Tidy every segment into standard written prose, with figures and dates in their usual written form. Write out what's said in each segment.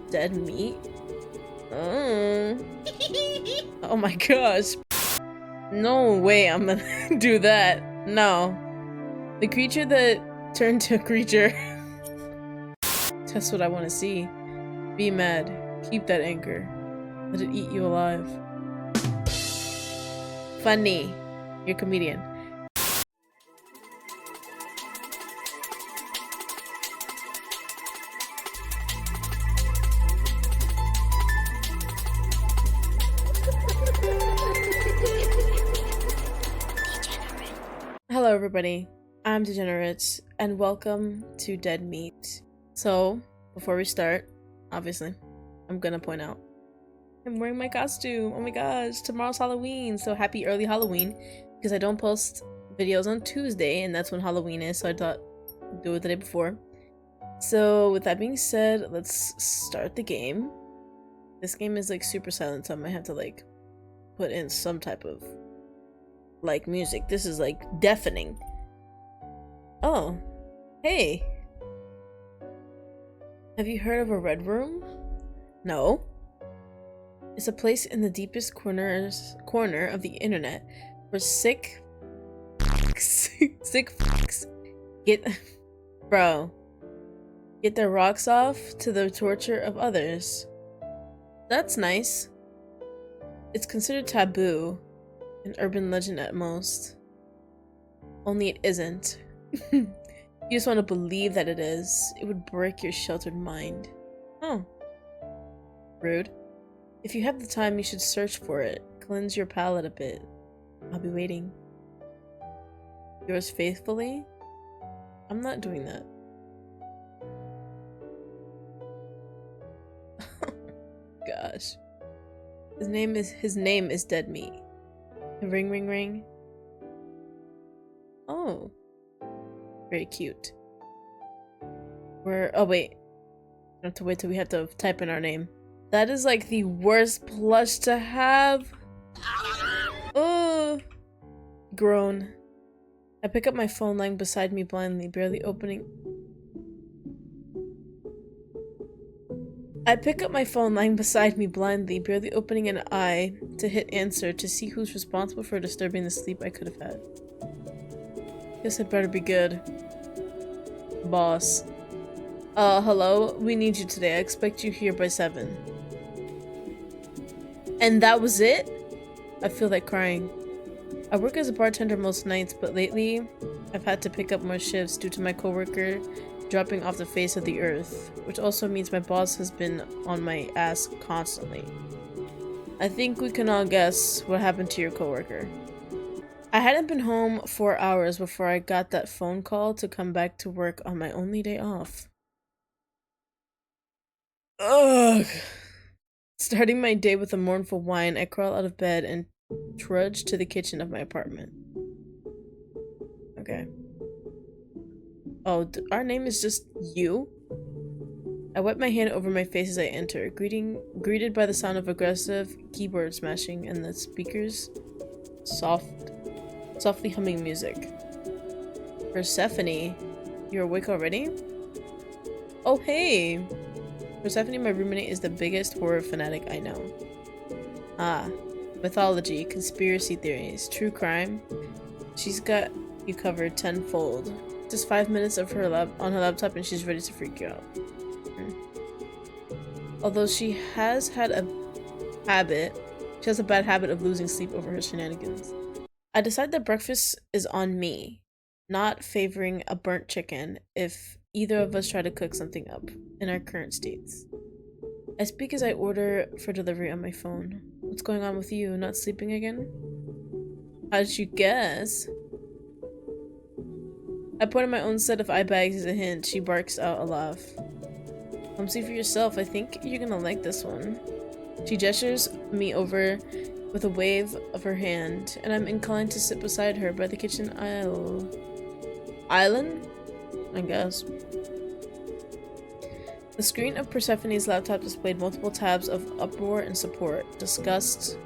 Dead meat? Oh. Oh my gosh. No way I'm gonna do that. No. The creature that turned to a creature. That's what I want to see. Be mad. Keep that anger. Let it eat you alive. Funny. You're a comedian. Hello everybody, I'm Degenerate, and welcome to Dead Meat. So, before we start, obviously, I'm gonna point out, I'm wearing my costume. Oh my gosh, tomorrow's Halloween, so happy early Halloween, because I don't post videos on Tuesday, and that's when Halloween is, so I thought I'd do it the day before. So, with that being said, let's start the game. This game is like super silent, so I might have to like put in some type of like music. This is like deafening. Oh, hey. Have you heard of a red room? No. It's a place in the deepest corner of the internet where sick fucks get their rocks off to the torture of others. That's nice. It's considered taboo. An urban legend at most. Only it isn't. You just want to believe that it is. It would break your sheltered mind. Oh. Rude. If you have the time, you should search for it. Cleanse your palate a bit. I'll be waiting. Yours faithfully? I'm not doing that. Gosh. His name is Dead Meat. Ring, ring, ring. Oh. Very cute. Oh wait. I have to wait till we have to type in our name. That is like the worst plush to have. Oh. Groan. I pick up my phone lying beside me blindly, barely opening an eye to hit answer to see who's responsible for disturbing the sleep I could have had. Guess it better be good. Boss. Hello? We need you today. I expect you here by 7. And that was it? I feel like crying. I work as a bartender most nights, but lately I've had to pick up more shifts due to my coworker dropping off the face of the earth, which also means my boss has been on my ass constantly. I think we can all guess what happened to your coworker. I hadn't been home 4 hours before I got that phone call to come back to work on my only day off. Ugh. Starting my day with a mournful whine, I crawl out of bed and trudge to the kitchen of my apartment. Okay. Oh, our name is just you? I wipe my hand over my face as I enter, greeted by the sound of aggressive keyboard smashing and the speakers softly humming music. Persephone, you're awake already? Oh hey! Persephone, my roommate, is the biggest horror fanatic I know. Ah, mythology, conspiracy theories, true crime. She's got you covered tenfold. Just 5 minutes of her on her laptop and she's ready to freak you out. Although she has a bad habit of losing sleep over her shenanigans. I decide that breakfast is on me, not favoring a burnt chicken if either of us try to cook something up in our current states. I speak as I order for delivery on my phone. What's going on with you? Not sleeping again? How did you guess? I point at my own set of eye bags as a hint. She barks out a laugh. Come see for yourself. I think you're gonna like this one. She gestures me over with a wave of her hand, and I'm inclined to sit beside her by the kitchen island? I guess. The screen of Persephone's laptop displayed multiple tabs of uproar and support, disgust,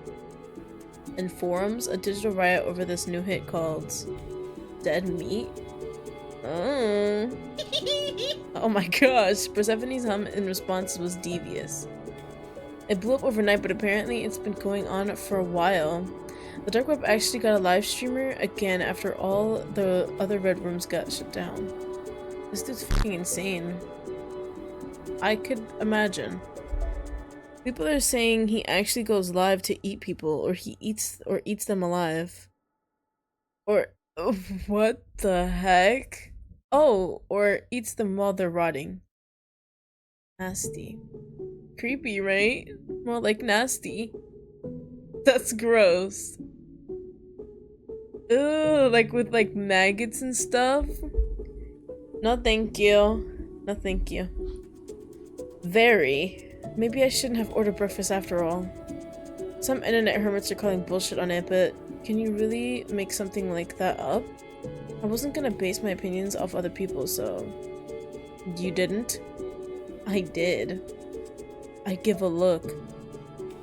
and forums, a digital riot over this new hit called Dead Meat. Oh. Oh my gosh, Persephone's hum in response was devious. It blew up overnight, but apparently it's been going on for a while. The dark web actually got a live streamer again after all the other red rooms got shut down. This dude's fucking insane. I could imagine. People are saying he actually goes live to eat people, or he eats them alive. Or what the heck? Oh, or eats them while they're rotting. Nasty. Creepy, right? More like nasty. That's gross. Ugh, like with like maggots and stuff. No thank you. No thank you. Very. Maybe I shouldn't have ordered breakfast after all. Some internet hermits are calling bullshit on it, but can you really make something like that up? I wasn't gonna base my opinions off other people, so... You didn't? I did. I give a look.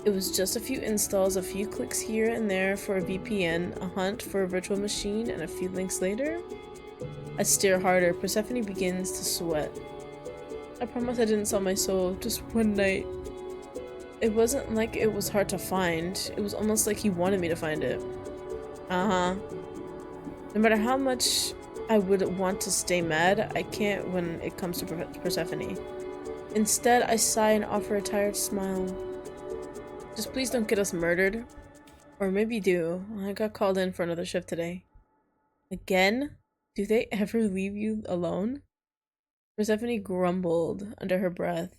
It was just a few installs, a few clicks here and there for a VPN, a hunt for a virtual machine, and a few links later, I stare harder. Persephone begins to sweat. I promise I didn't sell my soul, just one night. It wasn't like it was hard to find. It was almost like he wanted me to find it. Uh-huh. No matter how much I would want to stay mad, I can't when it comes to Persephone. Instead, I sigh and offer a tired smile. Just please don't get us murdered. Or maybe do. I got called in for another shift today. Again? Do they ever leave you alone? Persephone grumbled under her breath,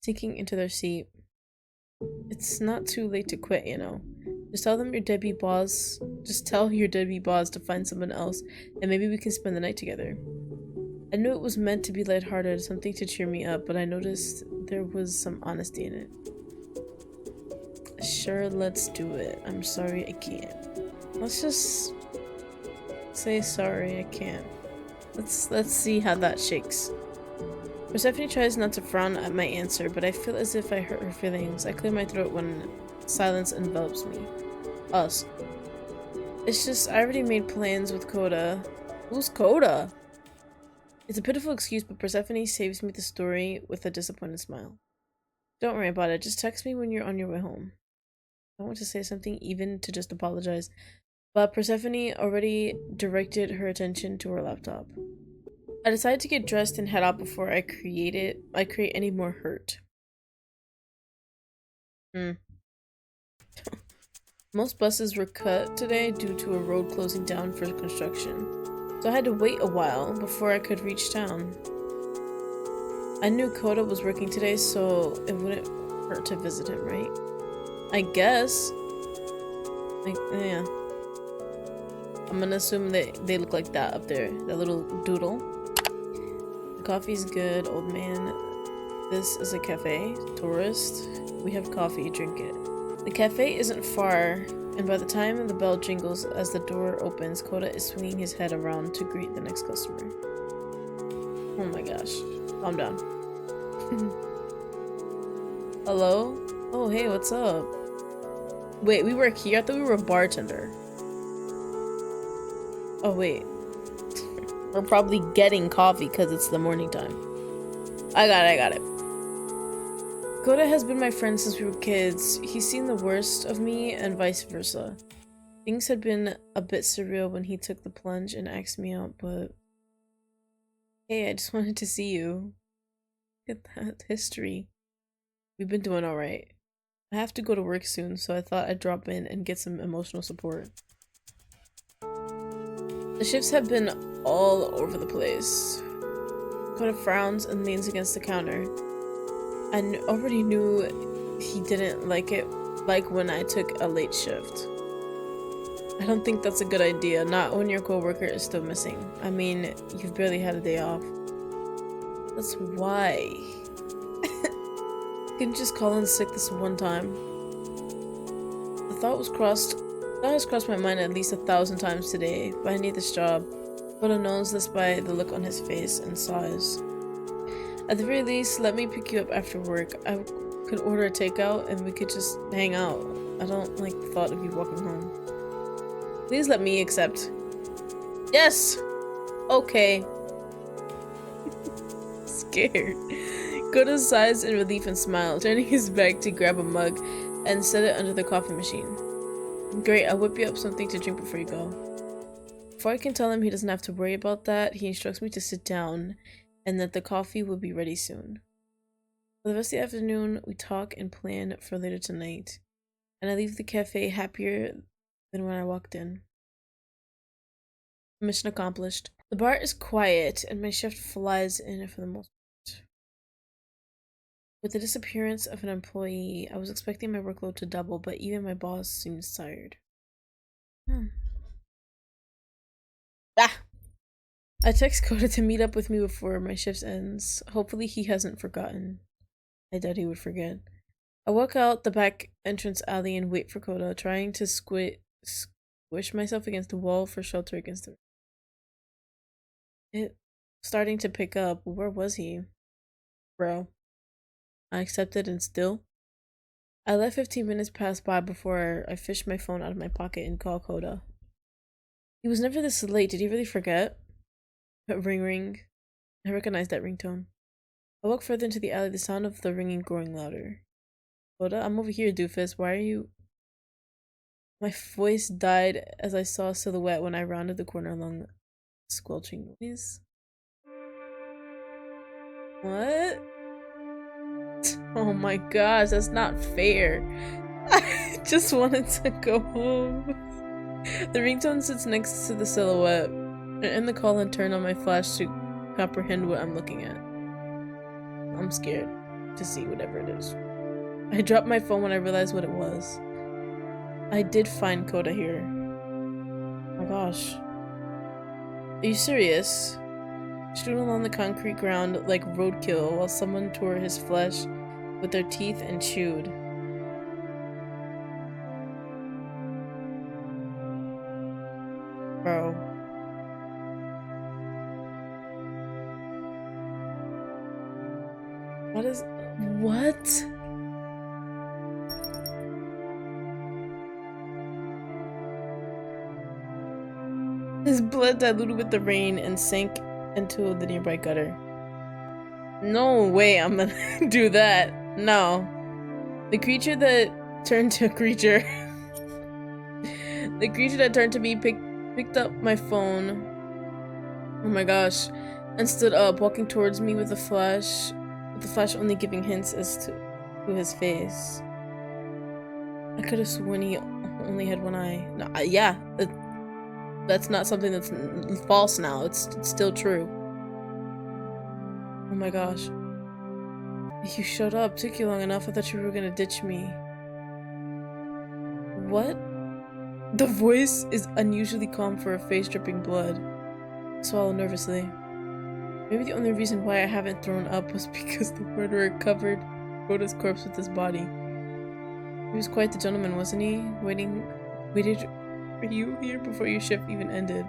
sinking into their seat. It's not too late to quit, you know. Just tell your deadbeat boss to find someone else, and maybe we can spend the night together. I knew it was meant to be lighthearted, something to cheer me up, but I noticed there was some honesty in it. Sure, let's do it. I'm sorry I can't. Let's just say sorry I can't. Let's see how that shakes. Persephone tries not to frown at my answer, but I feel as if I hurt her feelings. I clear my throat when silence envelops me. Us. It's just I already made plans with Coda. Who's Coda? It's a pitiful excuse, but Persephone saves me the story with a disappointed smile. Don't worry about it. Just text me when you're on your way home. I want to say something, even to just apologize, but Persephone already directed her attention to her laptop. I decided to get dressed and head out before I create any more hurt. Most buses were cut today due to a road closing down for construction, so I had to wait a while before I could reach town. I knew Coda was working today, so it wouldn't hurt to visit him, right? I guess. Yeah. I'm gonna assume that they look like that up there. That little doodle. The coffee's good, old man. This is a cafe. Tourist. We have coffee, drink it. The cafe isn't far, and by the time the bell jingles as the door opens, Coda is swinging his head around to greet the next customer. Oh my gosh. Calm down. Hello? Oh, hey, what's up? Wait, we work here? I thought we were a bartender. Oh, wait. We're probably getting coffee because it's the morning time. I got it. Coda has been my friend since we were kids. He's seen the worst of me and vice versa. Things had been a bit surreal when he took the plunge and asked me out, but... Hey, I just wanted to see you. Look at that history. We've been doing alright. I have to go to work soon, so I thought I'd drop in and get some emotional support. The shifts have been all over the place. Coda frowns and leans against the counter. I already knew he didn't like it, like when I took a late shift. I don't think that's a good idea, not when your coworker is still missing. I mean, you've barely had a day off. That's why. Couldn't just call in sick this one time. The thought has crossed my mind at least 1,000 times today, but I need this job. Coda knows this by the look on his face and sighs. At the very least, let me pick you up after work. I could order a takeout and we could just hang out. I don't like the thought of you walking home. Please let me accept. Yes! Okay. scared. Koda sighs in relief and smiles, turning his back to grab a mug and set it under the coffee machine. Great, I'll whip you up something to drink before you go. Before I can tell him he doesn't have to worry about that, he instructs me to sit down and that the coffee will be ready soon. For the rest of the afternoon, we talk and plan for later tonight, and I leave the cafe happier than when I walked in. Mission accomplished. The bar is quiet, and my shift flies in for the most part. With the disappearance of an employee, I was expecting my workload to double, but even my boss seems tired. I text Koda to meet up with me before my shift ends. Hopefully he hasn't forgotten. I doubt he would forget. I walk out the back entrance alley and wait for Koda, trying to squish myself against the wall for shelter against the... It starting to pick up. Where was he? Bro. I accepted and still. I let 15 minutes pass by before I fished my phone out of my pocket and called Koda. He was never this late. Did he really forget? Ring ring. I recognized that ringtone. I walk further into the alley, the sound of the ringing growing louder. Koda, I'm over here, doofus. Why are you... My voice died as I saw a silhouette when I rounded the corner along the squelching noise. What? Oh my gosh, that's not fair. I just wanted to go home. The ringtone sits next to the silhouette. I end the call and turn on my flash to comprehend what I'm looking at. I'm scared to see whatever it is. I dropped my phone when I realized what it was. I did find Koda here. Oh my gosh. Are you serious? Strewn along the concrete ground like roadkill while someone tore his flesh with their teeth and chewed. Bro. What? His blood diluted with the rain and sank into the nearby gutter. No way I'm gonna do that. No. The creature that turned to a creature. The creature that turned to me picked up my phone. Oh my gosh. And stood up, walking towards me with the flash only giving hints as to his face. I could have sworn he only had one eye. No, yeah. That's not something that's false now. It's still true. Oh my gosh. You showed up. Took you long enough. I thought you were gonna ditch me. What? The voice is unusually calm for a face dripping blood. I swallow nervously. Maybe the only reason why I haven't thrown up was because the murderer covered Koda's corpse with his body. He was quite the gentleman, wasn't he? Waited for you here before your shift even ended.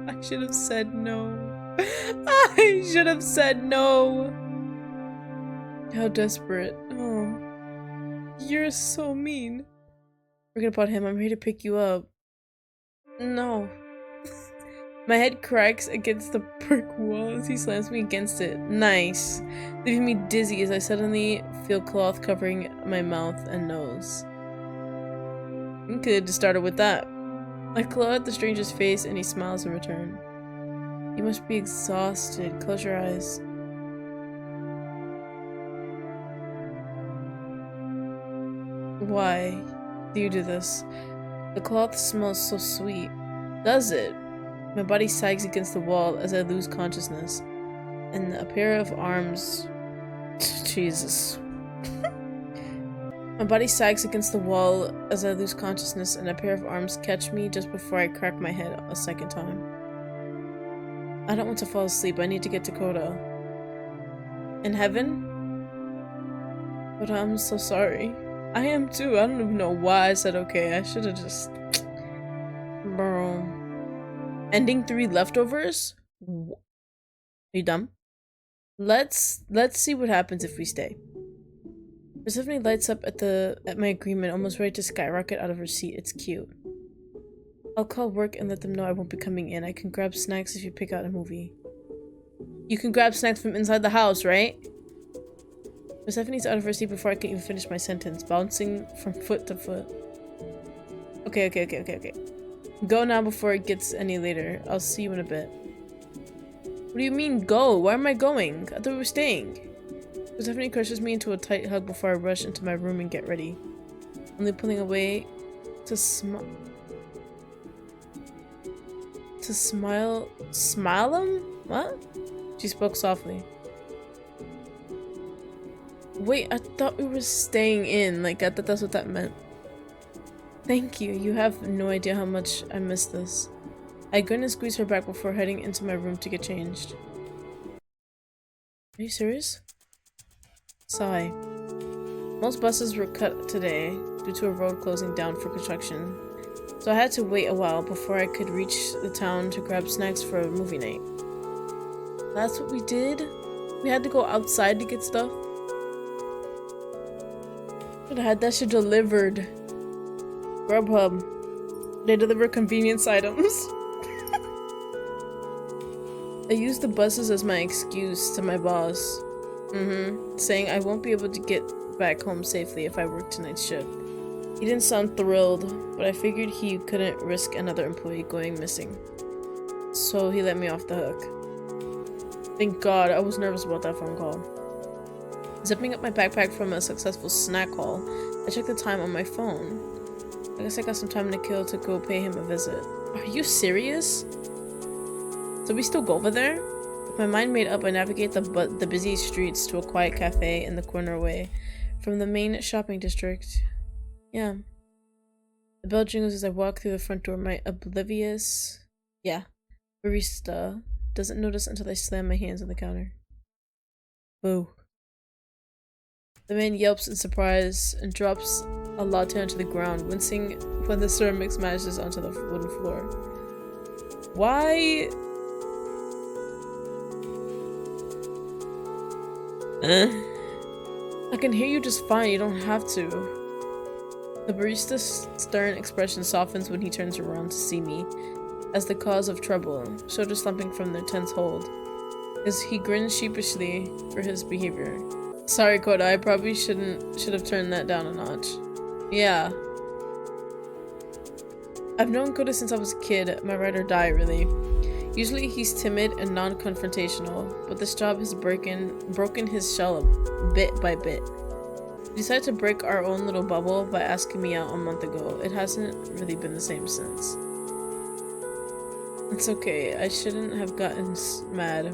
I should have said no. I should have said no. How desperate. Oh. You're so mean. Forget about him. I'm here to pick you up. No. My head cracks against the brick wall as he slams me against it. Nice. Leaving me dizzy as I suddenly feel cloth covering my mouth and nose. You could have just started with that. I claw at the stranger's face and he smiles in return. You must be exhausted. Close your eyes. Why do you do this? The cloth smells so sweet. Does it? My body sags against the wall as I lose consciousness. And a pair of arms... Jesus. My body sags against the wall as I lose consciousness and a pair of arms catch me just before I crack my head a second time. I don't want to fall asleep. I need to get to Koda. In heaven? But I'm so sorry. I am too. I don't even know why I said okay. I should have just... Bro. Ending 3 leftovers? Are you dumb? Let's see what happens if we stay. Persephone lights up at my agreement, almost ready to skyrocket out of her seat. It's cute. I'll call work and let them know I won't be coming in. I can grab snacks if you pick out a movie. You can grab snacks from inside the house, right? Persephone's out of her seat before I can even finish my sentence, bouncing from foot to foot. Okay. Go now before it gets any later. I'll see you in a bit. What do you mean, go? Where am I going? I thought we were staying. Persephone crushes me into a tight hug before I rush into my room and get ready. Only pulling away to smile. Smile him? What? She spoke softly. Wait, I thought we were staying in. Like, I thought that's what that meant. Thank you. You have no idea how much I miss this. I grin and squeeze her back before heading into my room to get changed. Are you serious? Sigh. Most buses were cut today due to a road closing down for construction, so I had to wait a while before I could reach the town to grab snacks for a movie night. That's what we did? We had to go outside to get stuff? Should have had that shit delivered. Grubhub. They deliver convenience items. I used the buses as my excuse to my boss. Saying I won't be able to get back home safely if I work tonight's shift. He didn't sound thrilled, but I figured he couldn't risk another employee going missing. So he let me off the hook. Thank God, I was nervous about that phone call. Zipping up my backpack from a successful snack haul, I checked the time on my phone. I guess I got some time to kill to go pay him a visit. Are you serious? So we still go over there? With my mind made up, I navigate the busy streets to a quiet cafe in the corner away from the main shopping district. Yeah. The bell jingles as I walk through the front door. My oblivious... barista doesn't notice until I slam my hands on the counter. Boo. The man yelps in surprise and drops a latte onto the ground, wincing when the ceramic smashes onto the wooden floor. Why? I can hear you just fine, you don't have to. The barista's stern expression softens when he turns around to see me as the cause of trouble, shoulders slumping from their tense hold. As he grins sheepishly for his behavior. Sorry, Koda, I probably should have turned that down a notch. Yeah. I've known Koda since I was a kid, my ride or die, really. Usually he's timid and non-confrontational, but this job has broken his shell bit by bit. He decided to break our own little bubble by asking me out a month ago. It hasn't really been the same since. It's okay, I shouldn't have gotten mad.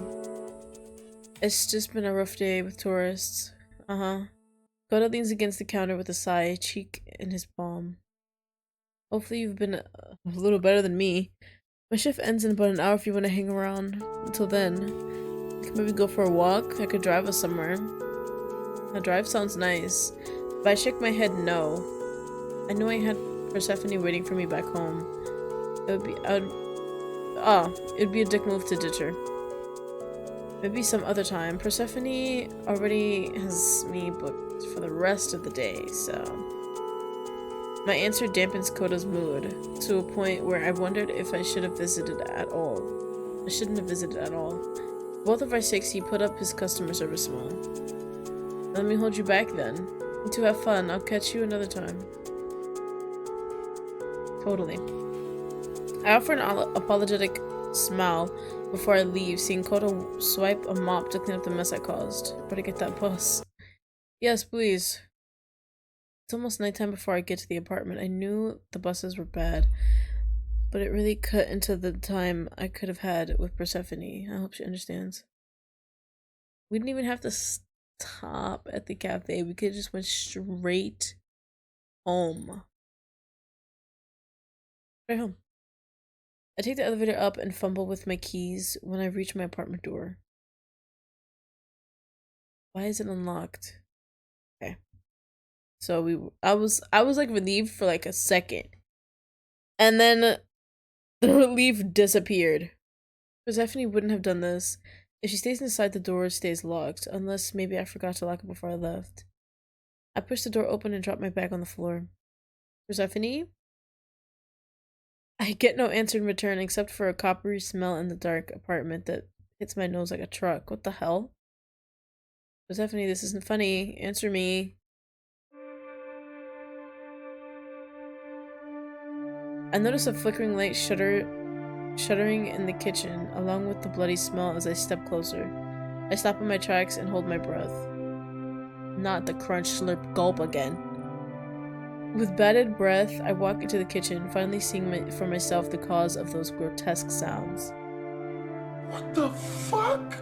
It's just been a rough day with tourists. Koda leans against the counter with a sigh, cheek in his palm. Hopefully you've been a little better than me. My shift ends in about an hour if you want to hang around. Until then, we can maybe go for a walk. I could drive us somewhere. A drive sounds nice, but I shake my head no. I knew I had Persephone waiting for me back home. It'd be a dick move to ditch her. Maybe some other time. Persephone already has me booked for the rest of the day, so... My answer dampens Koda's mood, to a point where I wondered if I should have visited at all. I shouldn't have visited at all. Both of our sakes, he put up his customer service smile. Let me hold you back then. You two have fun. I'll catch you another time. Totally. I offer an apologetic smile before I leave, seeing Koda swipe a mop to clean up the mess I caused. Better get that bus. Yes, please. It's almost nighttime before I get to the apartment. I knew the buses were bad, but it really cut into the time I could have had with Persephone. I hope she understands. We didn't even have to stop at the cafe. We could have just went straight home. Right home. I take the elevator up and fumble with my keys when I reach my apartment door. Why is it unlocked? Okay. So I was like relieved for like a second. And then the relief disappeared. Persephone wouldn't have done this. If she stays inside, the door stays locked, unless maybe I forgot to lock it before I left. I push the door open and drop my bag on the floor. Persephone? I get no answer in return except for a coppery smell in the dark apartment that Hits my nose like a truck. What the hell? Stephanie, this isn't funny. Answer me. I notice a flickering light shuddering in the kitchen, along with the bloody smell as I step closer. I stop in my tracks and hold my breath. Not the crunch, slurp, gulp again. With bated breath, I walk into the kitchen, finally seeing for myself the cause of those grotesque sounds. What the fuck?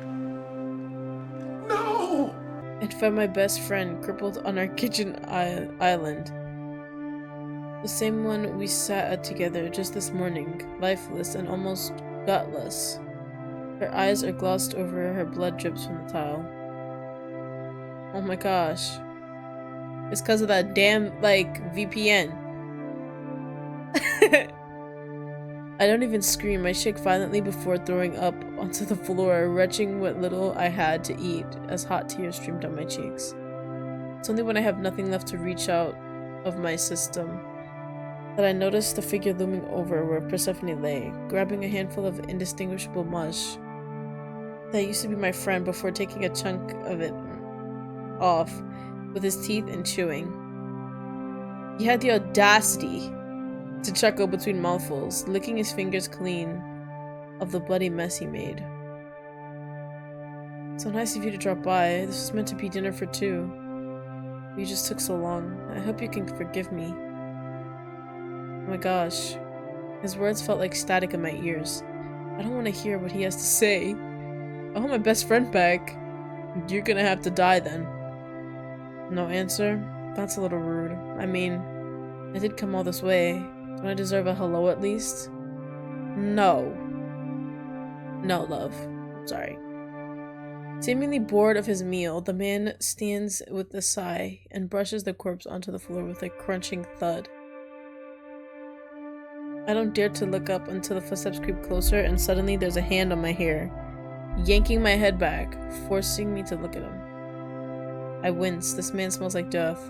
No! And found my best friend crippled on our kitchen island. The same one we sat at together just this morning, lifeless and almost gutless. Her eyes are glossed over, her blood drips from the tile. Oh my gosh. It's because of that damn, VPN. I don't even scream, I shake violently before throwing up onto the floor, retching what little I had to eat as hot tears streamed down my cheeks. It's only when I have nothing left to reach out of my system that I noticed the figure looming over where Persephone lay, grabbing a handful of indistinguishable mush that used to be my friend before taking a chunk of it off with his teeth and chewing. He had the audacity to chuckle between mouthfuls, licking his fingers clean of the bloody mess he made. So nice of you to drop by. This was meant to be dinner for two. You just took so long. I hope you can forgive me. Oh my gosh. His words felt like static in my ears. I don't want to hear what he has to say. I want my best friend back. You're gonna have to die then. No answer? That's a little rude. I mean, I did come all this way. Don't I deserve a hello at least? No. No, love. Sorry. Seemingly bored of his meal, the man stands with a sigh and brushes the corpse onto the floor with a crunching thud. I don't dare to look up until the footsteps creep closer and suddenly there's a hand on my hair, yanking my head back, forcing me to look at him. I wince. This man smells like death.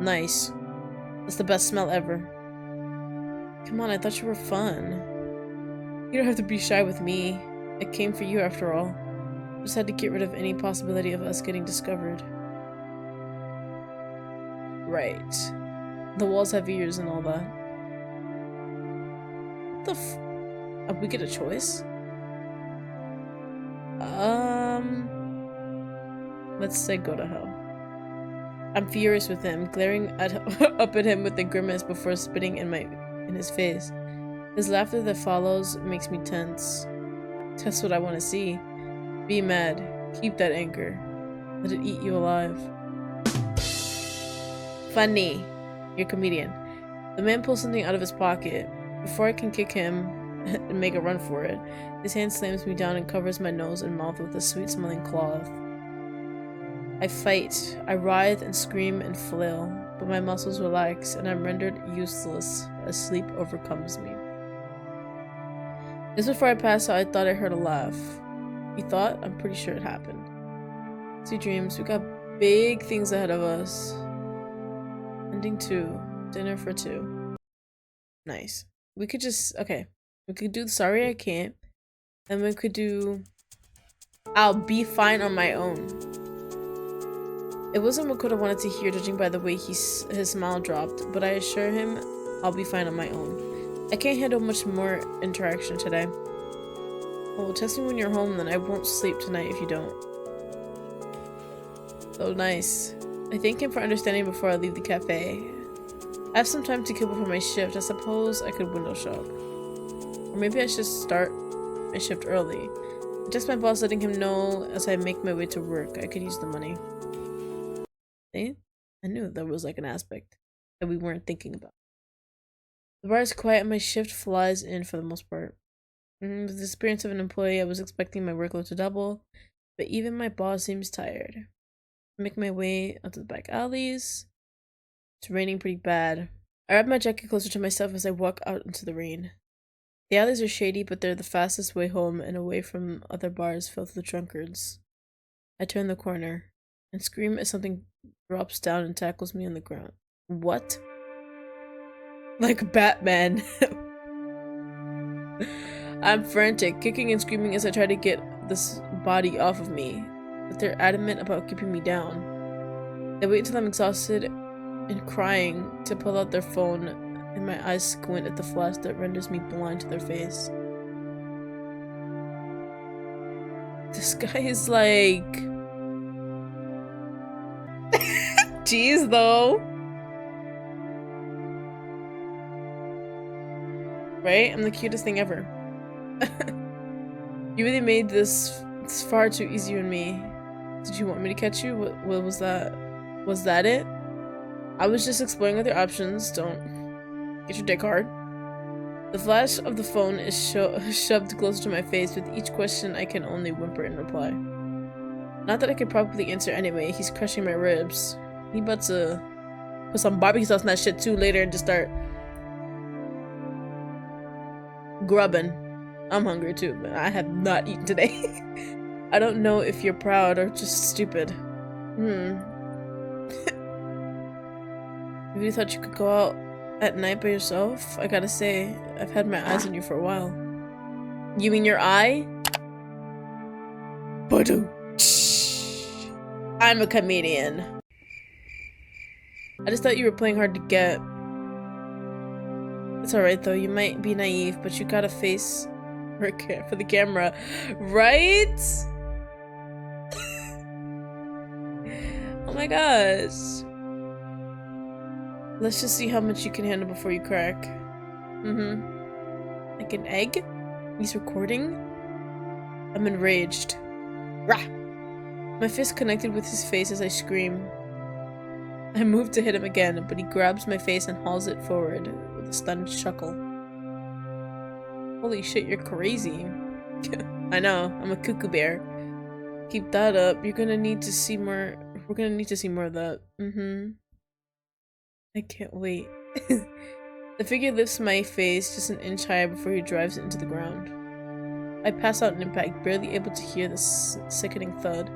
Nice. That's the best smell ever. Come on, I thought you were fun. You don't have to be shy with me. I came for you after all. Just had to get rid of any possibility of us getting discovered. Right. The walls have ears and all that. What the we get a choice? Let's say go to hell. I'm furious with him, glaring up at him with a grimace before spitting in his face. His laughter that follows makes me tense. That's what I want to see. Be mad. Keep that anger. Let it eat you alive. Funny. You're a comedian. The man pulls something out of his pocket. Before I can kick him and make a run for it, his hand slams me down and covers my nose and mouth with a sweet-smelling cloth. I fight. I writhe and scream and flail, but my muscles relax and I'm rendered useless as sleep overcomes me. Just before I passed out, I thought I heard a laugh. You thought? I'm pretty sure it happened. Sweet dreams. We got big things ahead of us. Ending 2. Dinner for 2. Nice. We could just... Okay. We could do Sorry I Can't. And we could do... I'll be fine on my own. It wasn't what Makoto wanted to hear, judging by the way his smile dropped, but I assure him I'll be fine on my own. I can't handle much more interaction today. Well, text me when you're home, then I won't sleep tonight if you don't. So nice. I thank him for understanding before I leave the cafe. I have some time to kill before my shift. I suppose I could window shop. Or maybe I should start my shift early. Just my boss letting him know as I make my way to work. I could use the money. See? I knew there was like an aspect that we weren't thinking about. The bar is quiet and my shift flies in for the most part. With the experience of an employee, I was expecting my workload to double, but even my boss seems tired. I make my way out to the back alleys. It's raining pretty bad. I wrap my jacket closer to myself as I walk out into the rain. The alleys are shady, but they're the fastest way home and away from other bars filled with drunkards. I turn the corner and scream as something drops down and tackles me on the ground. What? Like Batman. I'm frantic, kicking and screaming as I try to get this body off of me, but they're adamant about keeping me down. They wait until I'm exhausted and crying to pull out their phone, and my eyes squint at the flash that renders me blind to their face. This guy is like... Jeez, though. Right? I'm the cutest thing ever. You really made this far too easy on me. Did you want me to catch you? What was that? Was that it? I was just exploring other options. Don't get your dick hard. The flash of the phone is shoved closer to my face. With each question, I can only whimper in reply. Not that I could probably answer anyway. He's crushing my ribs. He about to put some barbecue sauce on that shit too later and just start grubbing. I'm hungry too, but I have not eaten today. I don't know if you're proud or just stupid. You really thought you could go out at night by yourself? I gotta say, I've had my eyes on you for a while. You mean your eye? Badoo. I'm a comedian. I just thought you were playing hard to get. It's alright though, you might be naive, but you got a face for the camera, right? Oh my gosh. Let's just see how much you can handle before you crack. Like an egg? He's recording? I'm enraged. Rah! My fist connected with his face as I scream. I move to hit him again, but he grabs my face and hauls it forward with a stunned chuckle. Holy shit, you're crazy. I know, I'm a cuckoo bear. Keep that up. You're gonna need to see more. We're gonna need to see more of that. I can't wait. The figure lifts my face just an inch higher before he drives it into the ground. I pass out an impact, barely able to hear the sickening thud.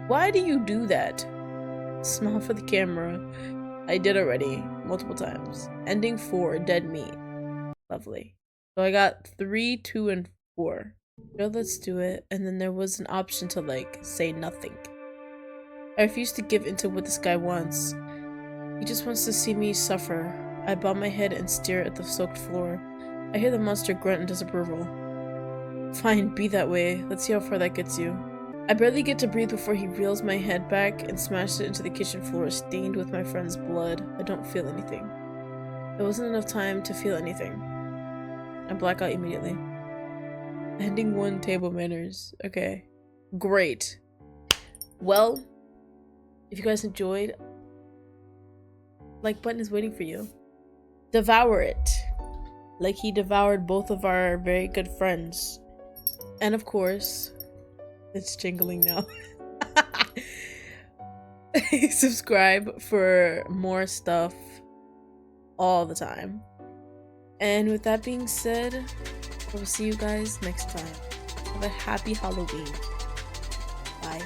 Why do you do that? Smile for the camera. I did already, multiple times. Ending 4, dead meat. Lovely. So I got 3, 2, and 4. Sure, let's do it. And then there was an option to like, say nothing. I refuse to give into what this guy wants. He just wants to see me suffer. I bow my head and stare at the soaked floor. I hear the monster grunt in disapproval. Fine, be that way. Let's see how far that gets you. I barely get to breathe before he reels my head back and smashes it into the kitchen floor, stained with my friend's blood. I don't feel anything. There wasn't enough time to feel anything. I black out immediately. Ending 1, table manners. Okay. Great. Well, if you guys enjoyed, like button is waiting for you. Devour it. Like he devoured both of our very good friends. And of course, it's jingling now. Subscribe for more stuff all the time. And with that being said, I will see you guys next time. Have a happy Halloween. Bye.